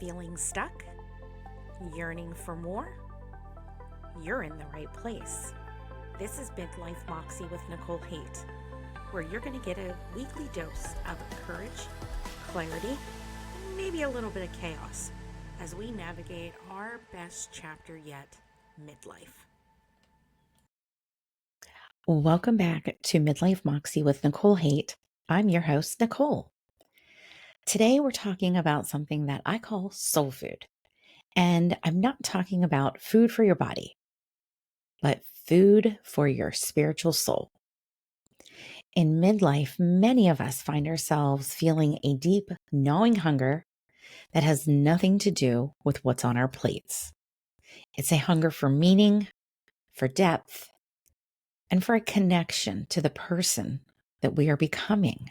Feeling stuck? Yearning for more? You're in the right place. This is Midlife Moxie with Nicole, where you're going to get a weekly dose of courage, clarity, and maybe a little bit of chaos as we navigate our best chapter yet, midlife. Welcome back to Midlife Moxie with Nicole. I'm your host, Nicole. Today we're talking about something that I call soul food. And I'm not talking about food for your body, but food for your spiritual soul. In midlife, many of us find ourselves feeling a deep, gnawing hunger that has nothing to do with what's on our plates. It's a hunger for meaning, for depth, and for a connection to the person that we are becoming.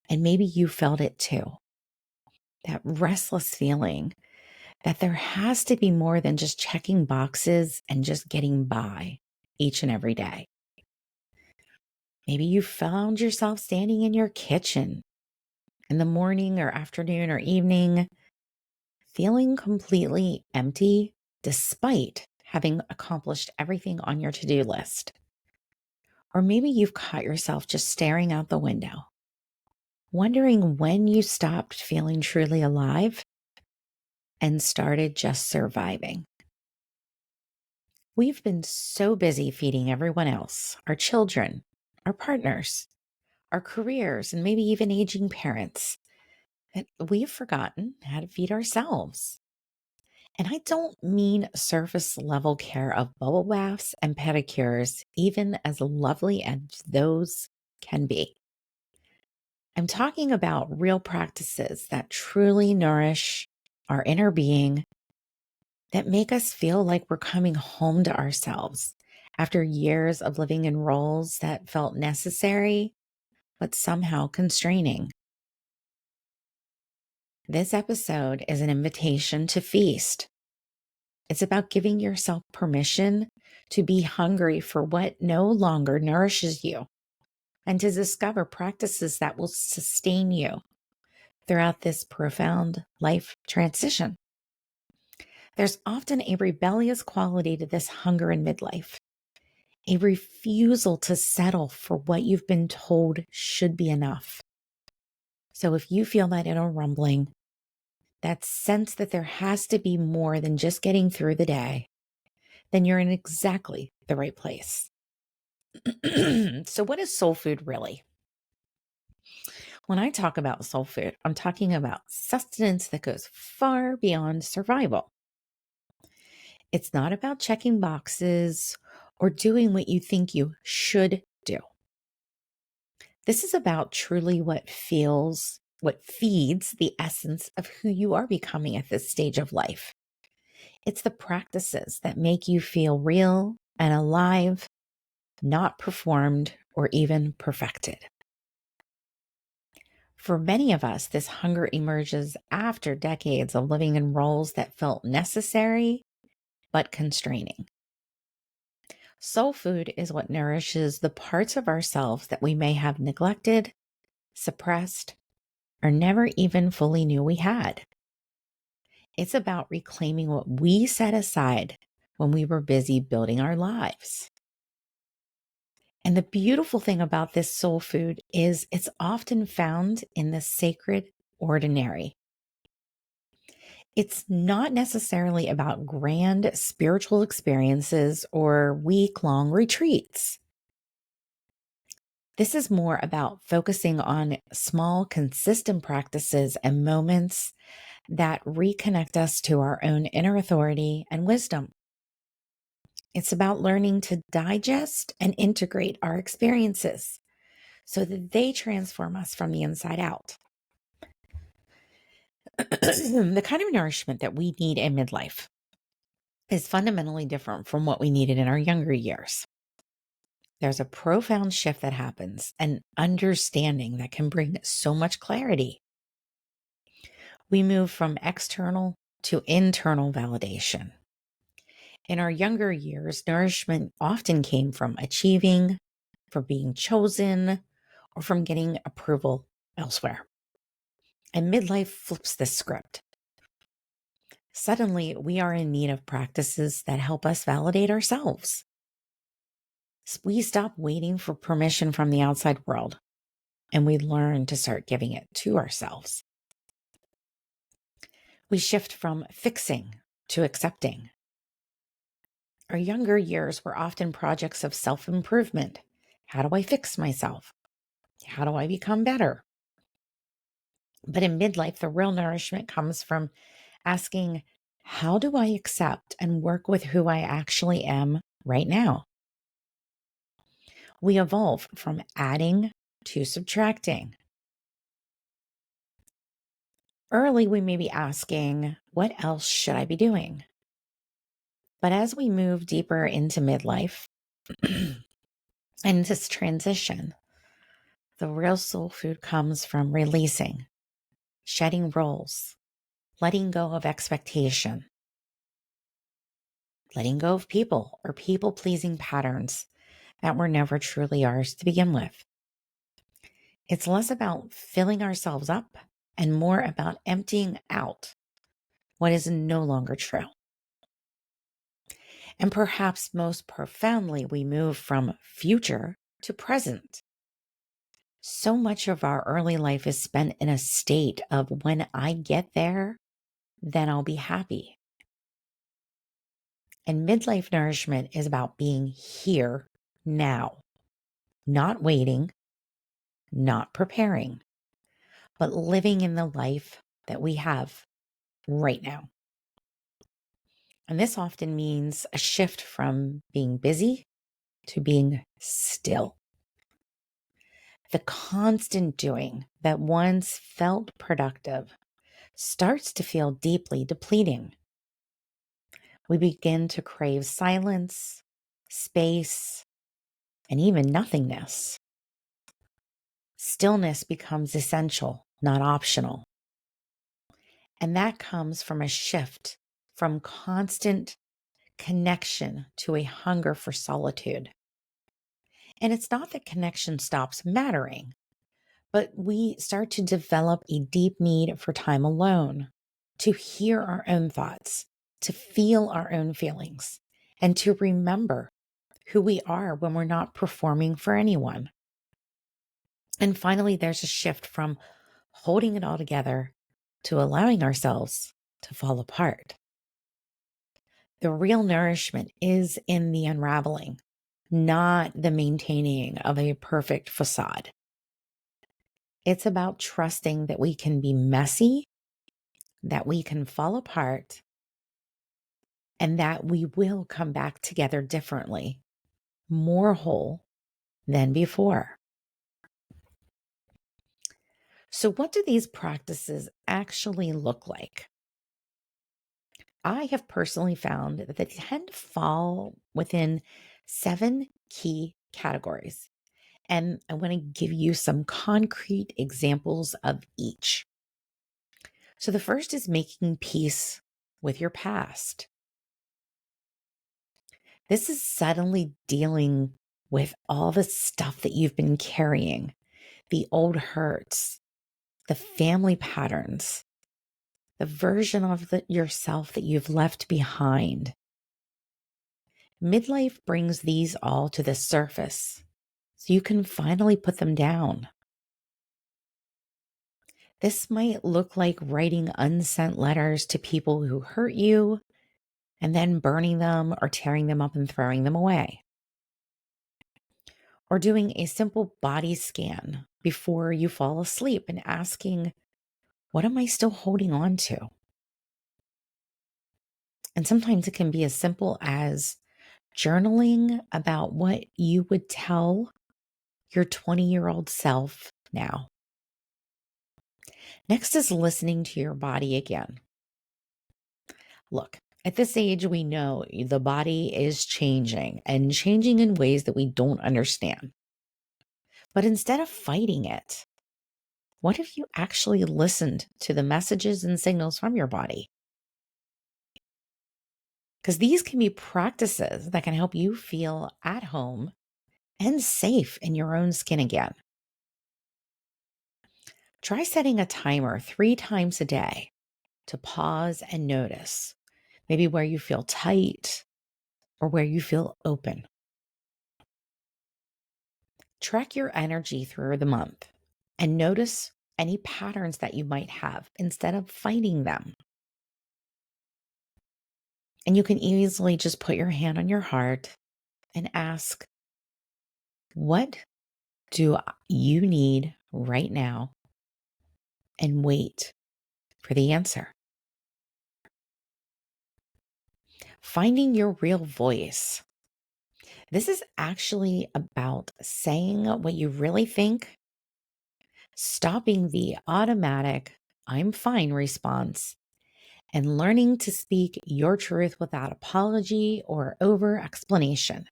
And maybe you felt it too. That restless feeling that there has to be more than just checking boxes and just getting by each and every day. Maybe you found yourself standing in your kitchen in the morning or afternoon or evening, feeling completely empty despite having accomplished everything on your to-do list. Or maybe you've caught yourself just staring out the window, wondering when you stopped feeling truly alive and started just surviving. We've been so busy feeding everyone else, our children, our partners, our careers, and maybe even aging parents, that we've forgotten how to feed ourselves. And I don't mean surface level care of bubble baths and pedicures, even as lovely as those can be. I'm talking about real practices that truly nourish our inner being, that make us feel like we're coming home to ourselves after years of living in roles that felt necessary, but somehow constraining. This episode is an invitation to feast. It's about giving yourself permission to be hungry for what no longer nourishes you and to discover practices that will sustain you throughout this profound life transition. There's often a rebellious quality to this hunger in midlife, a refusal to settle for what you've been told should be enough. So if you feel that inner rumbling, that sense that there has to be more than just getting through the day, then you're in exactly the right place. So what is soul food really? When I talk about soul food, I'm talking about sustenance that goes far beyond survival. It's not about checking boxes or doing what you think you should do. This is about truly what feeds the essence of who you are becoming at this stage of life. It's the practices that make you feel real and alive, not performed or even perfected. For many of us, this hunger emerges after decades of living in roles that felt necessary but constraining. Soul food is what nourishes the parts of ourselves that we may have neglected, suppressed, or never even fully knew we had. It's about reclaiming what we set aside when we were busy building our lives. And the beautiful thing about this soul food is it's often found in the sacred ordinary. It's not necessarily about grand spiritual experiences or week-long retreats. This is more about focusing on small, consistent practices and moments that reconnect us to our own inner authority and wisdom. It's about learning to digest and integrate our experiences so that they transform us from the inside out. The kind of nourishment that we need in midlife is fundamentally different from what we needed in our younger years. There's a profound shift that happens, an understanding that can bring so much clarity. We move from external to internal validation. In our younger years, nourishment often came from achieving, from being chosen, or from getting approval elsewhere. And midlife flips this script. Suddenly, we are in need of practices that help us validate ourselves. We stop waiting for permission from the outside world, and we learn to start giving it to ourselves. We shift from fixing to accepting. Our younger years were often projects of self-improvement. How do I fix myself? How do I become better? But in midlife, the real nourishment comes from asking, how do I accept and work with who I actually am right now? We evolve from adding to subtracting. Early, we may be asking, what else should I be doing? But as we move deeper into midlife and this transition, the real soul food comes from releasing, shedding roles, letting go of expectation, letting go of people or people-pleasing patterns that were never truly ours to begin with. It's less about filling ourselves up and more about emptying out what is no longer true. And perhaps most profoundly, we move from future to present. So much of our early life is spent in a state of when I get there, then I'll be happy. And midlife nourishment is about being here now, not waiting, not preparing, but living in the life that we have right now. And this often means a shift from being busy to being still. The constant doing that once felt productive starts to feel deeply depleting. We begin to crave silence, space, and even nothingness. Stillness becomes essential, not optional. And that comes from a shift from constant connection to a hunger for solitude. And it's not that connection stops mattering, but we start to develop a deep need for time alone, to hear our own thoughts, to feel our own feelings, and to remember who we are when we're not performing for anyone. And finally, there's a shift from holding it all together to allowing ourselves to fall apart. The real nourishment is in the unraveling, not the maintaining of a perfect facade. It's about trusting that we can be messy, that we can fall apart, and that we will come back together differently, more whole than before. So, what do these practices actually look like? I have personally found that they tend to fall within 7 key categories. And I want to give you some concrete examples of each. So the first is making peace with your past. This is suddenly dealing with all the stuff that you've been carrying, the old hurts, the family patterns, the version of yourself that you've left behind. Midlife brings these all to the surface so you can finally put them down. This might look like writing unsent letters to people who hurt you and then burning them or tearing them up and throwing them away. Or doing a simple body scan before you fall asleep and asking, what am I still holding on to? And sometimes it can be as simple as journaling about what you would tell your 20-year-old self now. Next is listening to your body again. Look, at this age, we know the body is changing and changing in ways that we don't understand. But instead of fighting it, what if you actually listened to the messages and signals from your body? Because these can be practices that can help you feel at home and safe in your own skin again. Try setting a timer 3 times a day to pause and notice, maybe where you feel tight or where you feel open. Track your energy through the month and notice any patterns that you might have instead of fighting them. And you can easily just put your hand on your heart and ask, what do you need right now? And wait for the answer. Finding your real voice. This is actually about saying what you really think, stopping the automatic, I'm fine response, and learning to speak your truth without apology or over explanation.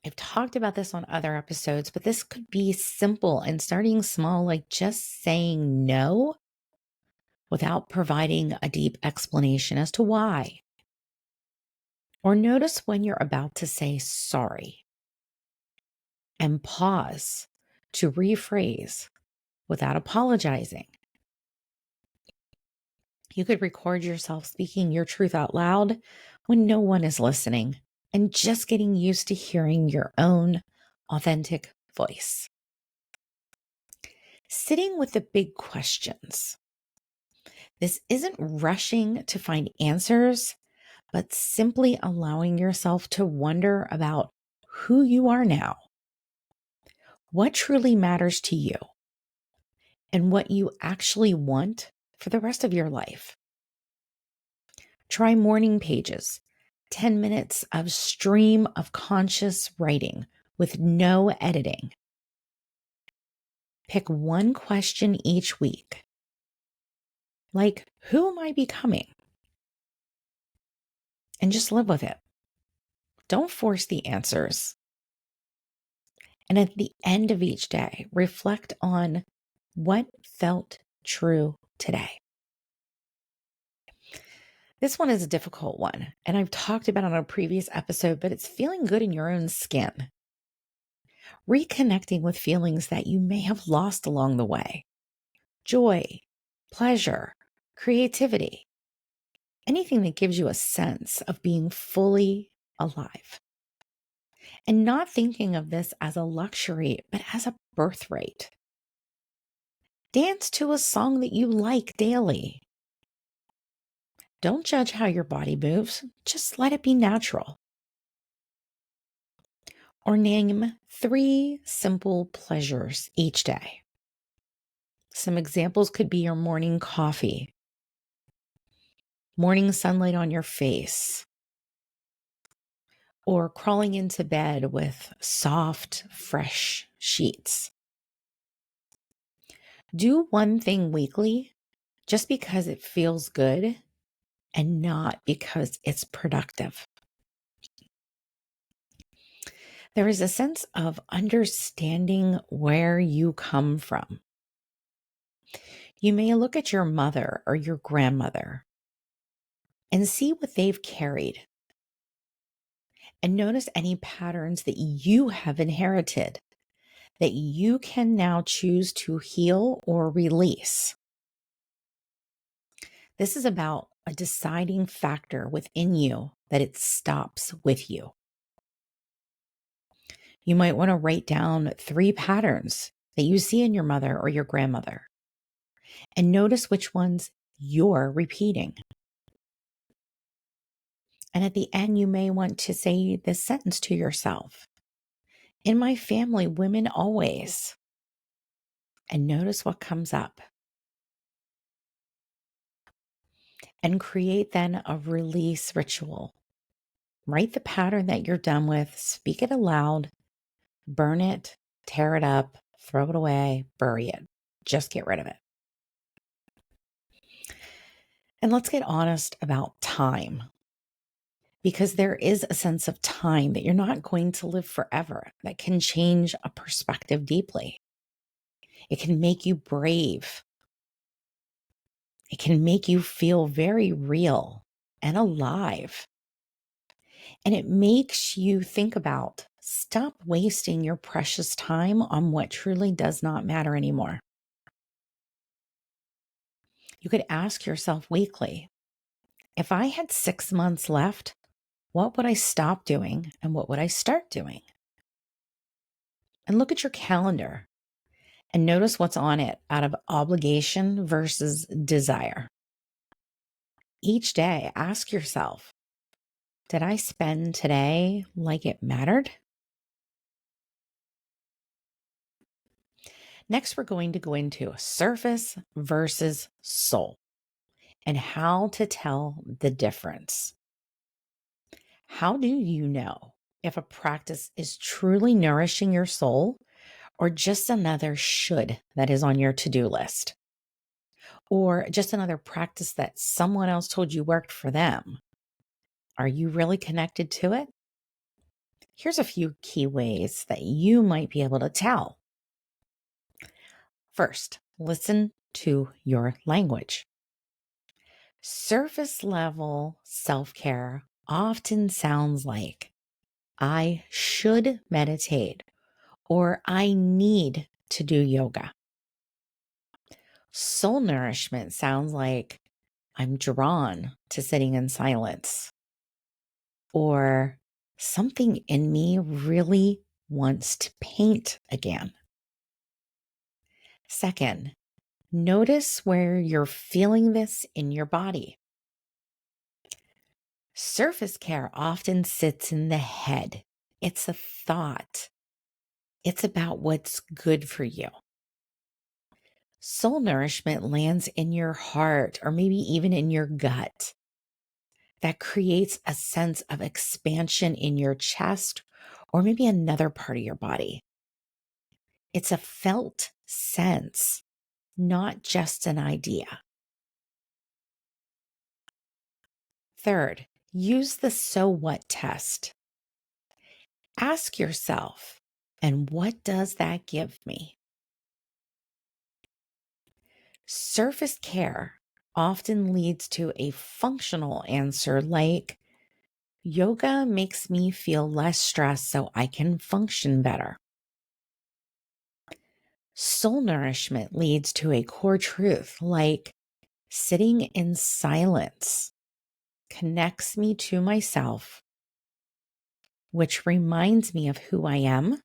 I've talked about this on other episodes, but this could be simple and starting small, like just saying no without providing a deep explanation as to why. Or notice when you're about to say sorry and pause to rephrase without apologizing. You could record yourself speaking your truth out loud when no one is listening and just getting used to hearing your own authentic voice. Sitting with the big questions. This isn't rushing to find answers, but simply allowing yourself to wonder about who you are now, what truly matters to you, and what you actually want for the rest of your life. Try morning pages, 10 minutes of stream of conscious writing with no editing. Pick one question each week, like, who am I becoming? And just live with it. Don't force the answers. And at the end of each day, reflect on what felt true today. This one is a difficult one, and I've talked about it on a previous episode, but it's feeling good in your own skin. Reconnecting with feelings that you may have lost along the way. Joy, pleasure, creativity, anything that gives you a sense of being fully alive. And not thinking of this as a luxury, but as a birthright. Dance to a song that you like daily. Don't judge how your body moves, just let it be natural. Or name 3 simple pleasures each day. Some examples could be your morning coffee, morning sunlight on your face, or crawling into bed with soft, fresh sheets. Do one thing weekly just because it feels good and not because it's productive. There is a sense of understanding where you come from. You may look at your mother or your grandmother and see what they've carried and notice any patterns that you have inherited that you can now choose to heal or release. This is about a deciding factor within you that it stops with you. You might want to write down 3 patterns that you see in your mother or your grandmother and notice which ones you're repeating. And at the end, you may want to say this sentence to yourself. In my family, women always. And notice what comes up. And create then a release ritual. Write the pattern that you're done with, speak it aloud, burn it, tear it up, throw it away, bury it. Just get rid of it. And let's get honest about time. Because there is a sense of time that you're not going to live forever that can change a perspective deeply. It can make you brave. It can make you feel very real and alive. And it makes you think about, stop wasting your precious time on what truly does not matter anymore. You could ask yourself weekly, if I had 6 months left, what would I stop doing and what would I start doing? And look at your calendar and notice what's on it out of obligation versus desire. Each day, ask yourself, did I spend today like it mattered? Next, we're going to go into surface versus soul and how to tell the difference. How do you know if a practice is truly nourishing your soul or just another should that is on your to-do list? Or just another practice that someone else told you worked for them? Are you really connected to it? Here's a few key ways that you might be able to tell. First, listen to your language. Surface level self-care often sounds like, I should meditate or I need to do yoga. Soul nourishment sounds like, I'm drawn to sitting in silence, or something in me really wants to paint again. Second, notice where you're feeling this in your body. Surface care often sits in the head. It's a thought. It's about what's good for you. Soul nourishment lands in your heart or maybe even in your gut. That creates a sense of expansion in your chest or maybe another part of your body. It's a felt sense, not just an idea. Third, use the so what test. Ask yourself, and what does that give me? Surface care often leads to a functional answer like, yoga makes me feel less stressed so I can function better. Soul nourishment leads to a core truth like, sitting in silence connects me to myself, which reminds me of who I am,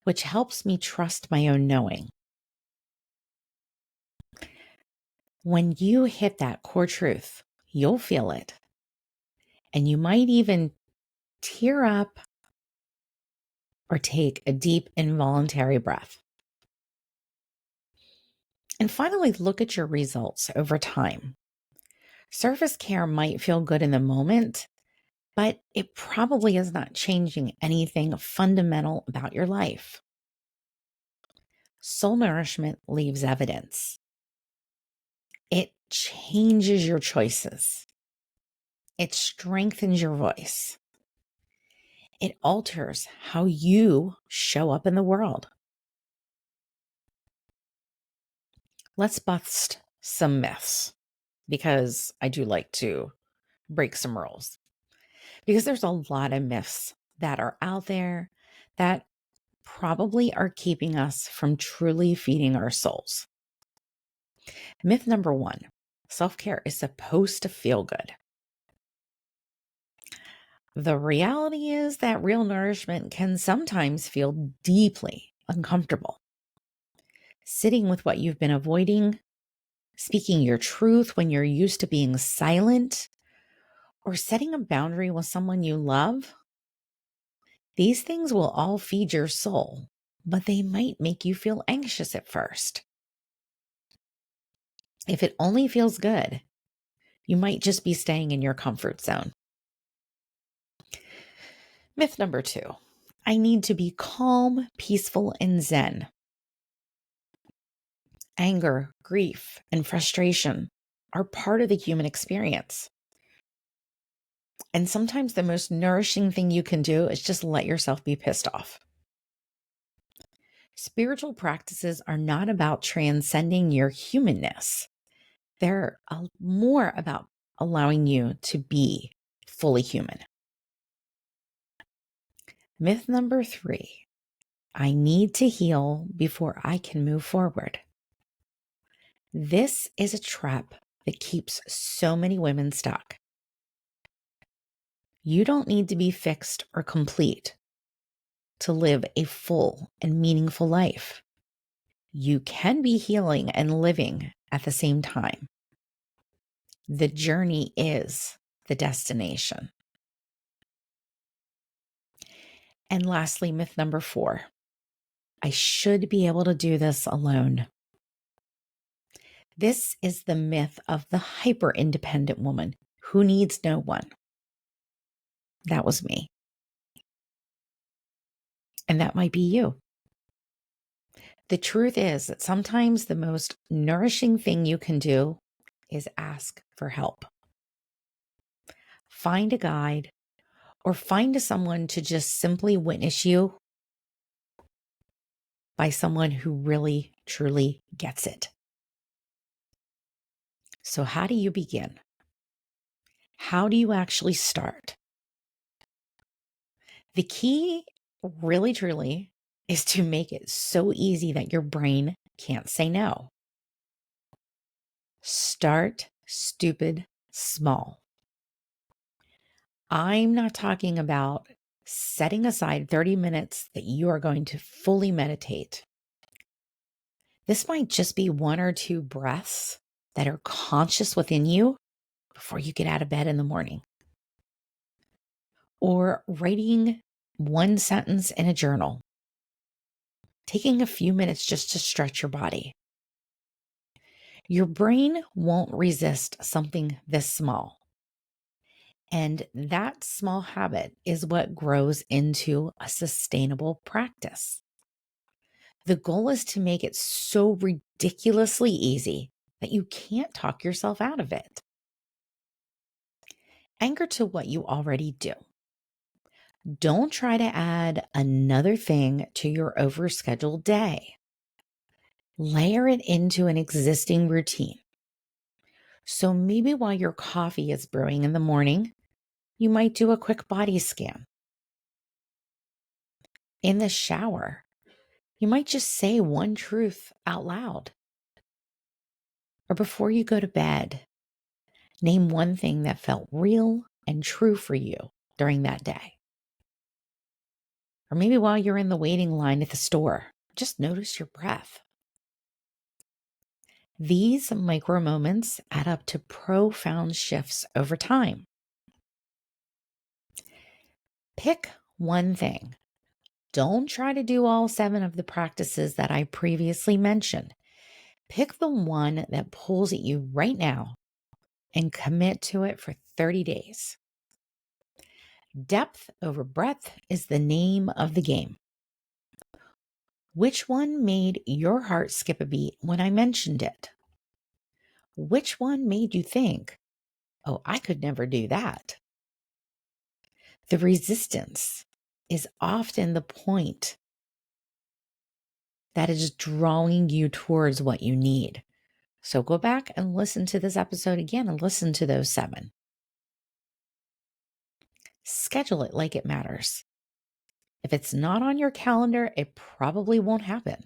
which helps me trust my own knowing. When you hit that core truth, you'll feel it. And you might even tear up or take a deep involuntary breath. And finally, look at your results over time. Surface care might feel good in the moment, but it probably is not changing anything fundamental about your life. Soul nourishment leaves evidence. It changes your choices. It strengthens your voice. It alters how you show up in the world. Let's bust some myths because I do like to break some rules. Because there's a lot of myths that are out there that probably are keeping us from truly feeding our souls. Myth number one, self-care is supposed to feel good. The reality is that real nourishment can sometimes feel deeply uncomfortable. Sitting with what you've been avoiding, speaking your truth when you're used to being silent, or setting a boundary with someone you love, these things will all feed your soul, but they might make you feel anxious at first. If it only feels good, you might just be staying in your comfort zone. Myth number two, I need to be calm, peaceful, and zen. Anger, grief, and frustration are part of the human experience. And sometimes the most nourishing thing you can do is just let yourself be pissed off. Spiritual practices are not about transcending your humanness. They're more about allowing you to be fully human. Myth number three, I need to heal before I can move forward. This is a trap that keeps so many women stuck. You don't need to be fixed or complete to live a full and meaningful life. You can be healing and living at the same time. The journey is the destination. And lastly, myth number 4. I should be able to do this alone. This is the myth of the hyper-independent woman who needs no one. That was me. And that might be you. The truth is that sometimes the most nourishing thing you can do is ask for help. Find a guide or find someone to just simply witness you by someone who really, truly gets it. So how do you begin? How do you actually start? The key, really, truly, is to make it so easy that your brain can't say no. Start stupid small. I'm not talking about setting aside 30 minutes that you are going to fully meditate. This might just be 1 or 2 breaths that are conscious within you before you get out of bed in the morning. Or writing 1 sentence in a journal. Taking a few minutes just to stretch your body. Your brain won't resist something this small. And that small habit is what grows into a sustainable practice. The goal is to make it so ridiculously easy that you can't talk yourself out of it. Anchor to what you already do. Don't try to add another thing to your overscheduled day. Layer it into an existing routine. So maybe while your coffee is brewing in the morning, you might do a quick body scan. In the shower, you might just say one truth out loud. Or before you go to bed, name one thing that felt real and true for you during that day. Or maybe while you're in the waiting line at the store, just notice your breath. These micro moments add up to profound shifts over time. Pick one thing. Don't try to do all 7 of the practices that I previously mentioned. Pick the one that pulls at you right now and commit to it for 30 days. Depth over breadth is the name of the game. Which one made your heart skip a beat when I mentioned it? Which one made you think, oh, I could never do that? The resistance is often the point that is drawing you towards what you need. So go back and listen to this episode again and listen to those 7. Schedule it like it matters. If it's not on your calendar, it probably won't happen.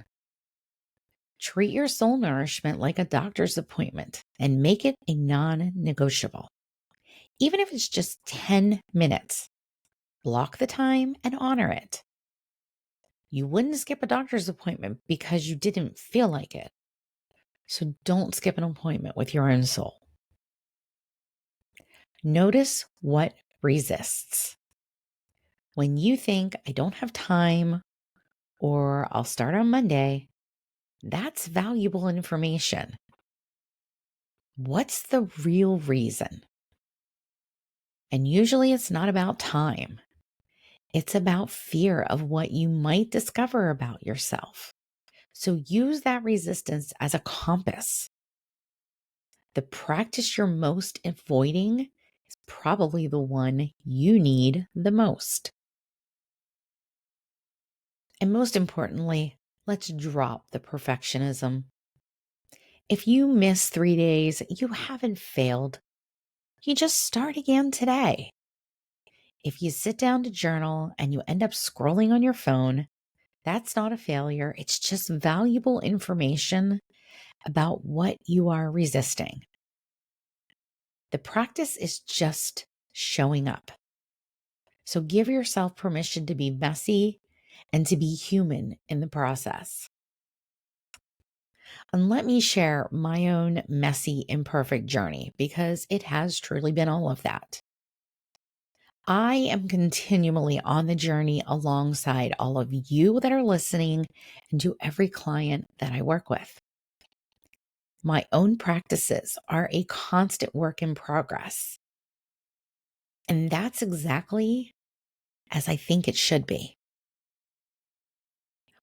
Treat your soul nourishment like a doctor's appointment and make it a non-negotiable. Even if it's just 10 minutes, block the time and honor it. You wouldn't skip a doctor's appointment because you didn't feel like it. So don't skip an appointment with your own soul. Notice what resists. When you think, I don't have time, or I'll start on Monday, that's valuable information. What's the real reason? And usually it's not about time. It's about fear of what you might discover about yourself. So use that resistance as a compass. The practice you're most avoiding is probably the one you need the most. And most importantly, let's drop the perfectionism. If you miss 3 days, you haven't failed. You just start again today. If you sit down to journal and you end up scrolling on your phone, that's not a failure. It's just valuable information about what you are resisting. The practice is just showing up. So give yourself permission to be messy and to be human in the process. And let me share my own messy, imperfect journey because it has truly been all of that. I am continually on the journey alongside all of you that are listening and to every client that I work with. My own practices are a constant work in progress. And that's exactly as I think it should be.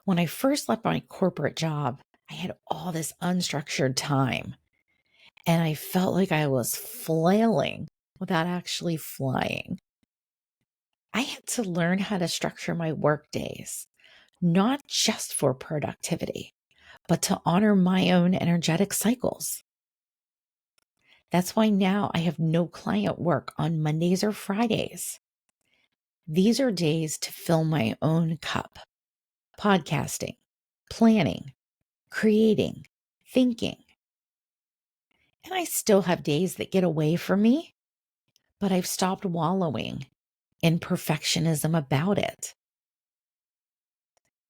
When I first left my corporate job, I had all this unstructured time, and I felt like I was flailing without actually flying. I had to learn how to structure my work days, not just for productivity, but to honor my own energetic cycles. That's why now I have no client work on Mondays or Fridays. These are days to fill my own cup, podcasting, planning, creating, thinking. And I still have days that get away from me, but I've stopped wallowing in perfectionism about it.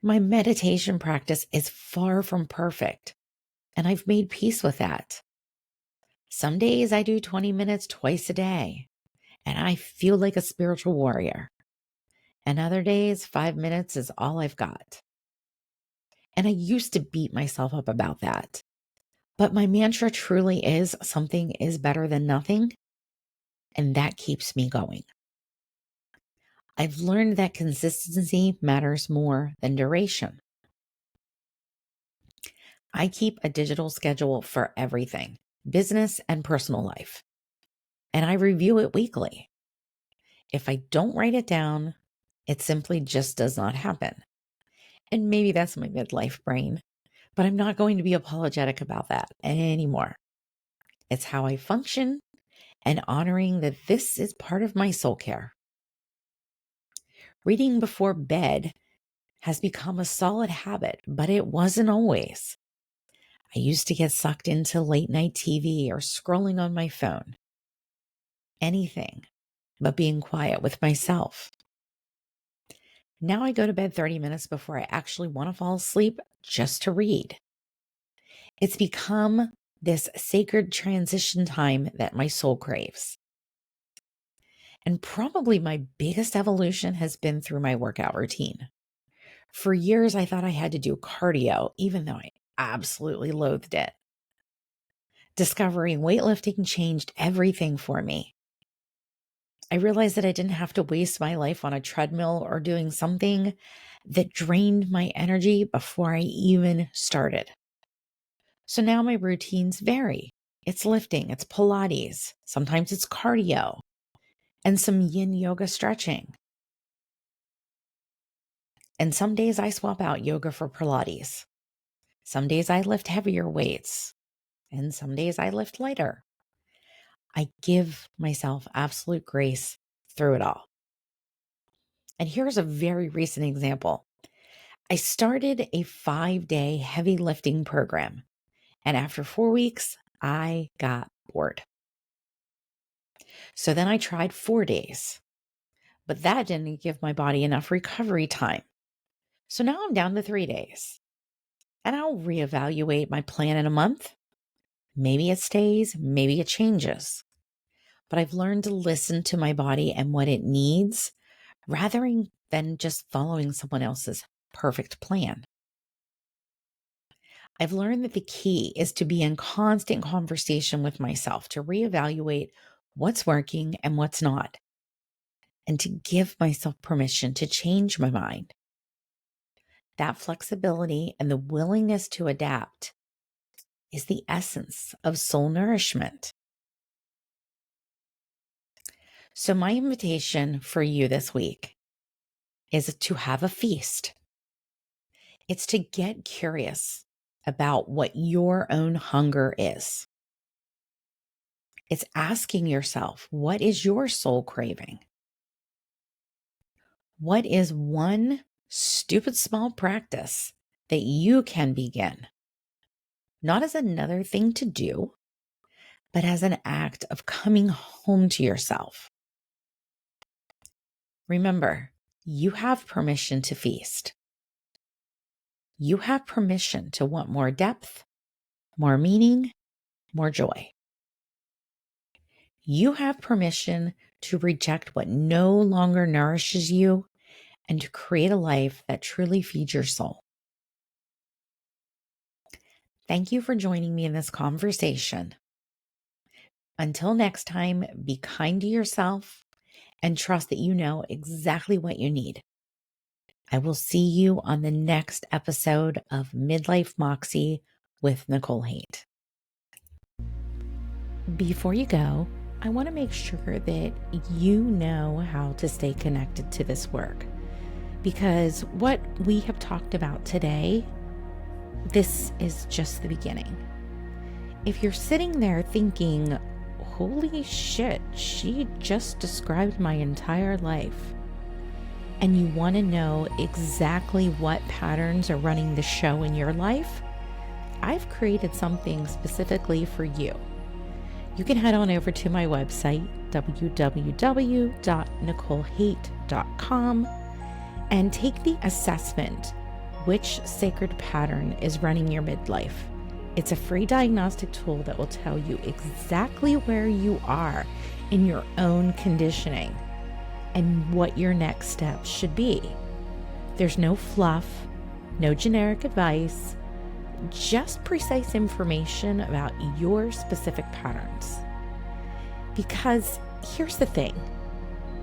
My meditation practice is far from perfect, and I've made peace with that. Some days I do 20 minutes twice a day, and I feel like a spiritual warrior. And other days, 5 minutes is all I've got. And I used to beat myself up about that. But my mantra truly is something is better than nothing, and that keeps me going. I've learned that consistency matters more than duration. I keep a digital schedule for everything, business and personal life, and I review it weekly. If I don't write it down, it simply just does not happen. And maybe that's my midlife brain, but I'm not going to be apologetic about that anymore. It's how I function and honoring that this is part of my soul care. Reading before bed has become a solid habit, but it wasn't always. I used to get sucked into late night TV or scrolling on my phone. Anything but being quiet with myself. Now I go to bed 30 minutes before I actually want to fall asleep just to read. It's become this sacred transition time that my soul craves. And probably my biggest evolution has been through my workout routine. For years, I thought I had to do cardio, even though I absolutely loathed it. Discovering weightlifting changed everything for me. I realized that I didn't have to waste my life on a treadmill or doing something that drained my energy before I even started. So now my routines vary. It's lifting, it's Pilates, sometimes it's cardio, and some yin yoga stretching. And some days I swap out yoga for Pilates. Some days I lift heavier weights, and some days I lift lighter. I give myself absolute grace through it all. And here's a very recent example. I started a 5-day heavy lifting program, and after 4 weeks, I got bored. So then I tried 4 days, but that didn't give my body enough recovery time. So now I'm down to 3 days, and I'll reevaluate my plan in a month. Maybe it stays, maybe it changes. But I've learned to listen to my body and what it needs rather than just following someone else's perfect plan. I've learned that the key is to be in constant conversation with myself to reevaluate what's working and what's not, and to give myself permission to change my mind. That flexibility and the willingness to adapt is the essence of soul nourishment. So my invitation for you this week is to have a feast. It's to get curious about what your own hunger is. It's asking yourself, what is your soul craving? What is one stupid small practice that you can begin not as another thing to do, but as an act of coming home to yourself. Remember, you have permission to feast. You have permission to want more depth, more meaning, more joy. You have permission to reject what no longer nourishes you and to create a life that truly feeds your soul. Thank you for joining me in this conversation. Until next time, be kind to yourself and trust that you know exactly what you need. I will see you on the next episode of Midlife Moxie with Nicole Haight. Before you go, I want to make sure that you know how to stay connected to this work, because what we have talked about today, this is just the beginning. If you're sitting there thinking, holy shit, she just described my entire life, and you want to know exactly what patterns are running the show in your life, I've created something specifically for you. You can head on over to my website, www.nicolehaight.com, and take the assessment, which sacred pattern is running your midlife. It's a free diagnostic tool that will tell you exactly where you are in your own conditioning and what your next steps should be. There's no fluff, no generic advice, just precise information about your specific patterns. Because here's the thing,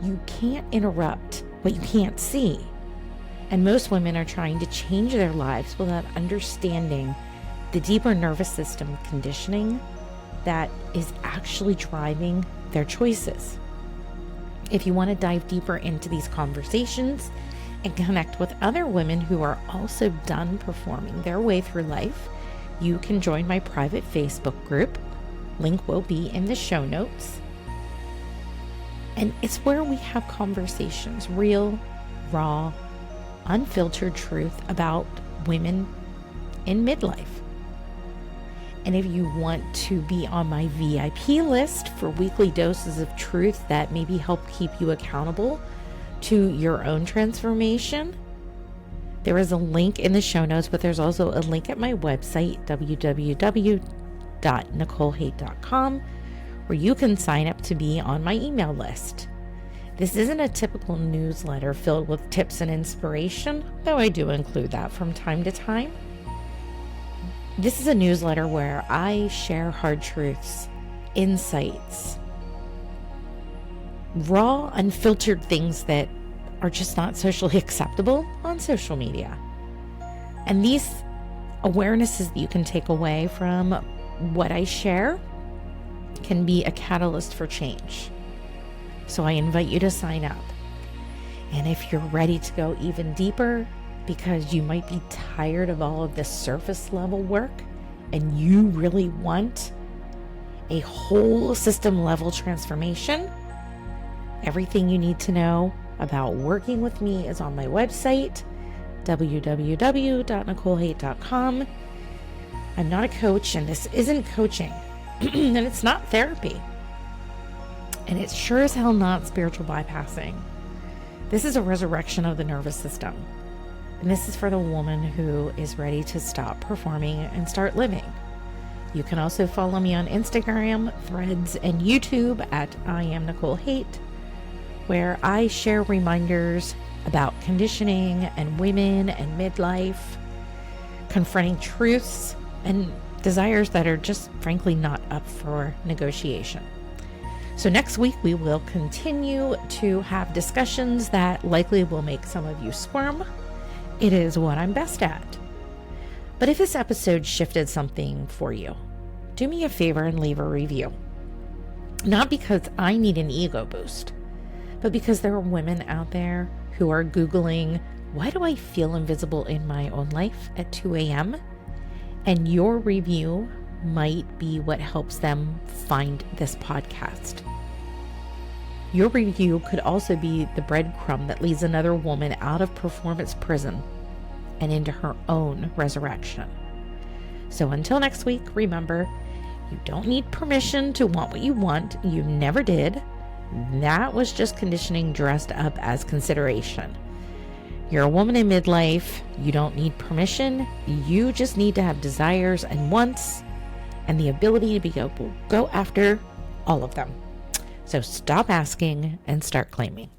you can't interrupt what you can't see. And most women are trying to change their lives without understanding the deeper nervous system conditioning that is actually driving their choices. If you want to dive deeper into these conversations and connect with other women who are also done performing their way through life, you can join my private Facebook group. Link will be in the show notes. And it's where we have conversations, real, raw, unfiltered truth about women in midlife. And if you want to be on my VIP list for weekly doses of truth that maybe help keep you accountable to your own transformation, there is a link in the show notes, but there's also a link at my website, www.nicolehaight.com, where you can sign up to be on my email list. This isn't a typical newsletter filled with tips and inspiration, though I do include that from time to time. This is a newsletter where I share hard truths, insights, raw, unfiltered things that are just not socially acceptable on social media. And these awarenesses that you can take away from what I share can be a catalyst for change. So I invite you to sign up. And if you're ready to go even deeper, because you might be tired of all of this surface level work and you really want a whole system level transformation, everything you need to know about working with me is on my website, www.nicolehaight.com. I'm not a coach, and this isn't coaching, and it's not therapy, and it's sure as hell not spiritual bypassing. This is a resurrection of the nervous system. And this is for the woman who is ready to stop performing and start living. You can also follow me on Instagram, Threads, and YouTube at I am Nicole Haight, where I share reminders about conditioning and women and midlife, confronting truths and desires that are just frankly not up for negotiation. So next week we will continue to have discussions that likely will make some of you squirm. It is what I'm best at. But if this episode shifted something for you, do me a favor and leave a review. Not because I need an ego boost, but because there are women out there who are Googling, why do I feel invisible in my own life at 2 a.m.? And your review might be what helps them find this podcast. Your review could also be the breadcrumb that leads another woman out of performance prison and into her own resurrection. So until next week, remember, you don't need permission to want what you want. You never did. That was just conditioning dressed up as consideration. You're a woman in midlife. You don't need permission. You just need to have desires and wants and the ability to go after all of them. So stop asking and start claiming.